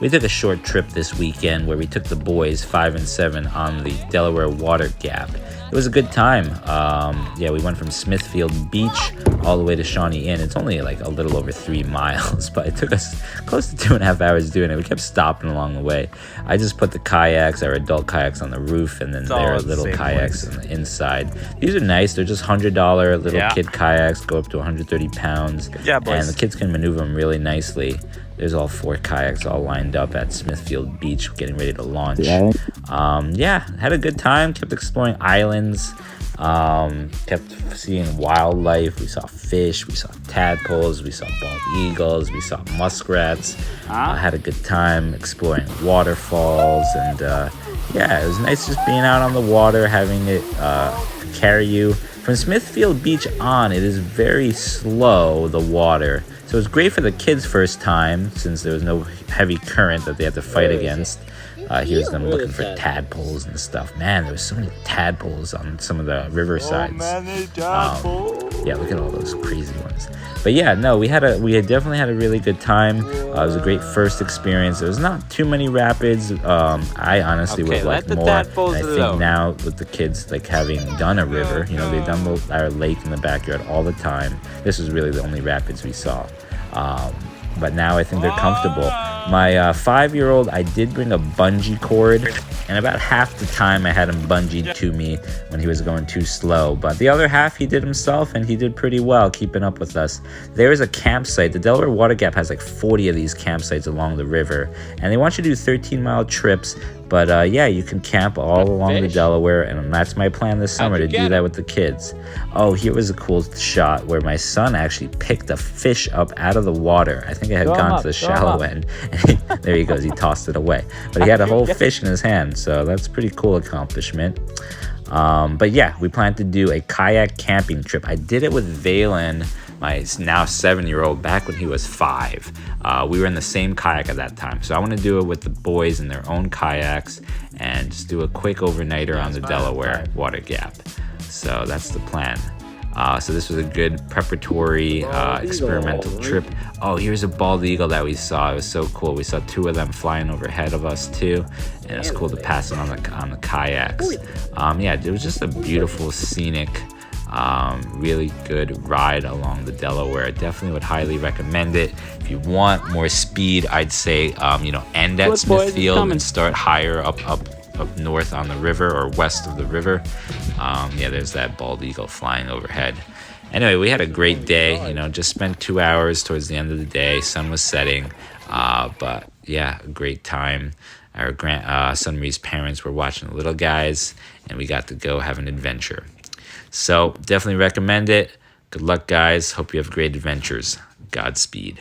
we took a short trip this weekend where we took the boys 5 and 7 on the Delaware Water Gap. It was a good time. Yeah, we went from Smithfield Beach all the way to Shawnee Inn. It's only like a little over 3 miles, but it took us close to 2.5 hours doing it. We kept stopping along the way. I just put the kayaks, our adult kayaks, on the roof, and then there are little kayaks on the inside. These are nice. They're just $100 little kid kayaks, go up to 130 pounds. Yeah, boys. And the kids can maneuver them really nicely. There's all 4 kayaks all lined up at Smithfield Beach, getting ready to launch. Yeah, had a good time. Kept exploring islands. Kept seeing wildlife. We saw fish. We saw tadpoles. We saw bald eagles. We saw muskrats. Had a good time exploring waterfalls. And yeah, it was nice just being out on the water, having it carry you. From Smithfield Beach on, it is very slow, the water. So it was great for the kids' first time, since there was no heavy current that they had to fight against. Here's them looking for tadpoles and stuff. Man, there was so many tadpoles on some of the riversides. Yeah, look at all those crazy ones. But yeah, no, we had definitely had a really good time. It was a great first experience. There was not too many rapids. I honestly would have liked more. And I think now with the kids like having done a river, you know, they've done our lake in the backyard all the time. This was really the only rapids we saw. But now I think they're comfortable. My 5-year-old, I did bring a bungee cord, and about half the time I had him bungeed to me when he was going too slow. But the other half he did himself, and he did pretty well keeping up with us. There is a campsite. The Delaware Water Gap has like 40 of these campsites along the river, and they want you to do 13-mile trips. But yeah, you can camp all along the Delaware, and that's my plan this summer, to do that with the kids. Oh, here was a cool shot where my son actually picked a fish up out of the water. I think I had gone to the shallow end. There he goes, he tossed it away. But he had a whole fish in his hand, so that's a pretty cool accomplishment. But yeah, we plan to do a kayak camping trip. I did it with Valen, my now 7-year-old, back when he was 5. We were in the same kayak at that time. So I want to do it with the boys in their own kayaks and just do a quick overnighter on the Delaware Water Gap. So that's the plan. So this was a good preparatory experimental trip. Oh, here's a bald eagle that we saw. It was so cool. We saw 2 of them flying overhead of us too, and it's cool to pass them on the kayaks. Yeah, it was just a beautiful, scenic, really good ride along the Delaware. Definitely would highly recommend it. If you want more speed, I'd say end at Smithfield and start higher up north on the river, or west of the river. Yeah, there's that bald eagle flying overhead. Anyway, we had a great day. Just spent 2 hours towards the end of the day. Sun was setting, but yeah, a great time. Our son Marie's parents were watching the little guys, and we got to go have an adventure. So definitely recommend it. Good luck, guys. Hope you have great adventures. Godspeed.